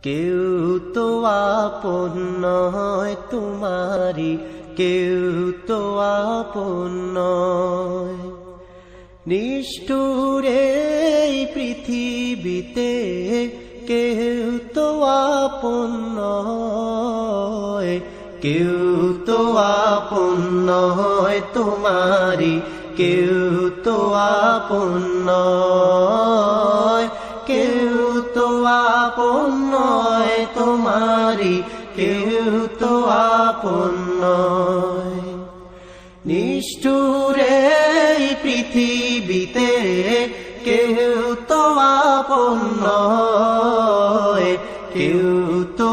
কেউ তো আপন নয় তোমারি, কেউ তো আপন নয়। নিষ্ঠুর এই পৃথিবীতে কেউ তো আপন নয়, কেউ তো আপন নয় তোমারি, কেউ তো আপন নয়, কেউ তো আপন নয় তোমারি, কেউ তো আপন নয়। নিষ্ঠুর এই পৃথিবীতে কেউ তো আপন নয়, কেউ তো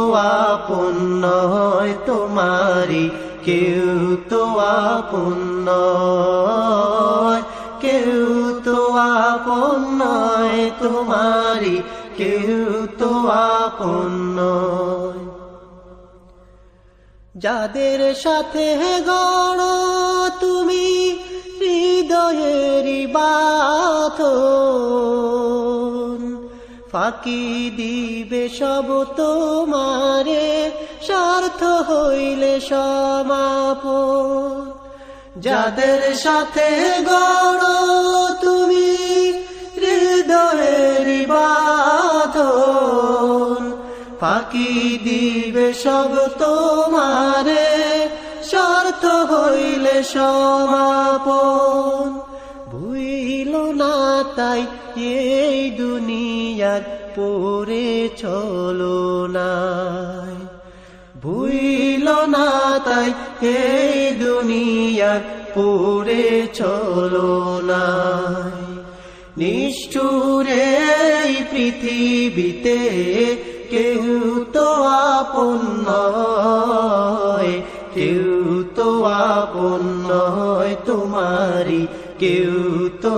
আপন নয় তোমারি, কেউ তো আপন নয়, কেউ তো আপন নয় তোমারি, কেউ তো আপন নয়। যাদের সাথে গড়ো তুমি হৃদয়েরই বাঁধন, ফাঁকি দিবে সব তোমারে স্বার্থ হইলে সমাপন। যাদের সাথে গড়ো তুমি হৃদয়েরই বাঁধন, ফাঁকি দিবে সব তোমারে স্বার্থ হইলে সমাপন। ভুইল না তাই এই দুনিয়ার পরে চলো নাই, ভুইল না তাই এই দুনিয়ার পরে চলো নাই। নিষ্ঠুর এই পৃথিবীতে কেউ তো আপন নয়, কেউ তো আপন নয় তোমারি, কেউ তো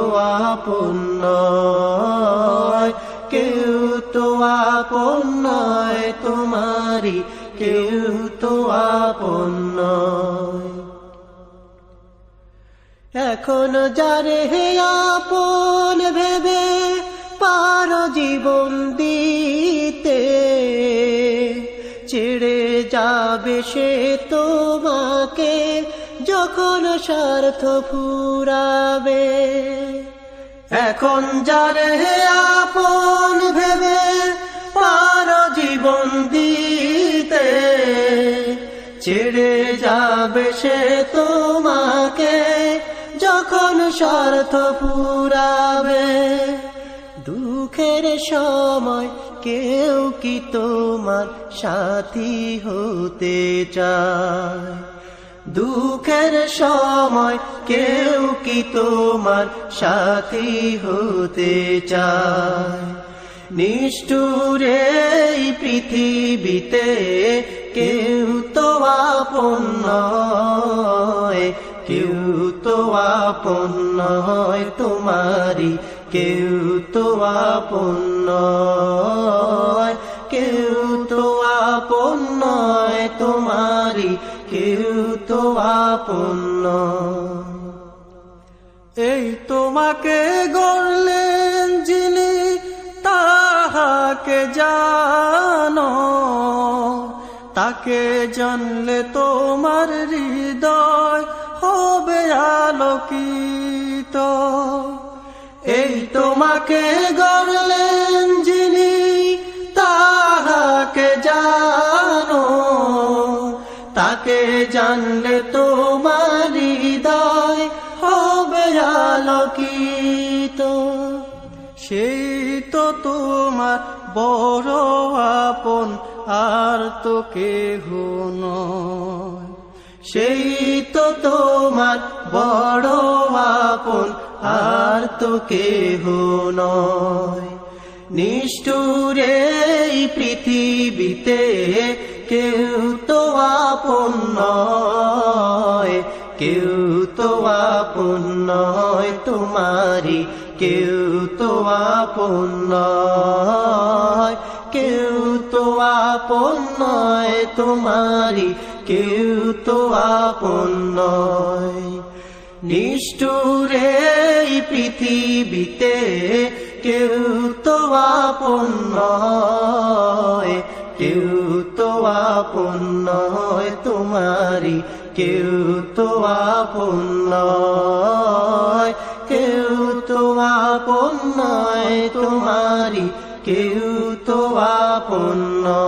আপন নয়, কেউ তো আপন নয় তোমারি, কেউ তো আপন নয়। এখন যারে আপন ভেবে পারো জীবন দিতে, ছেড়ে যাবে সে তোমাকে যখন স্বার্থ ফুরাবে। এখন যারে আপন ভেবে পারো জীবন দিতে, ছেড়ে যাবে সে তোমাকে যখন স্বার্থ ফুরাবে। দুঃখের সময় কেউ কি তোমার সাথী হতে চায়, দুঃখের সময় কেউ কি তোমার সাথী হতে চায়। নিষ্ঠুর এই পৃথিবীতে কেউ তো আপন নয়, কেউ তো আপন নয় তোমারি, কেউ তো আপন নয়, কেউ তো আপন নয় তোমারি, কেউ তো আপন নয়। এই তোমাকে গড়লেন যিনি তাহাকে জানো, তাকে জানলে তোমার হৃদয় হবে আলোকিত। এই তোমাকে গড়লেন যিনি তাহাকে জানো, তাকে জানলে তোমার হৃদয় হবে আলোকিত। সেই তো তোমার বড় আপন, আর তো কেহ নয়। সেই তো তোমার বড় আপন, আর তো কেহ নয়। নিষ্ঠুর এই পৃথিবীতে কেউ তো আপন নয়, কেউ তো আপন নয় তোমারি, কেউ তো আপন নয়, কেউ তো আপন নয় তোমারি, কেউ তো আপন নয়। নিষ্ঠুর এই পৃথিবীতে কেউ তো আপন নয়, আপন নয় তোমারি, কেউ তো আপন নয়, কেউ তো আপন নয় তোমারি, কেউ তো আপন নয়।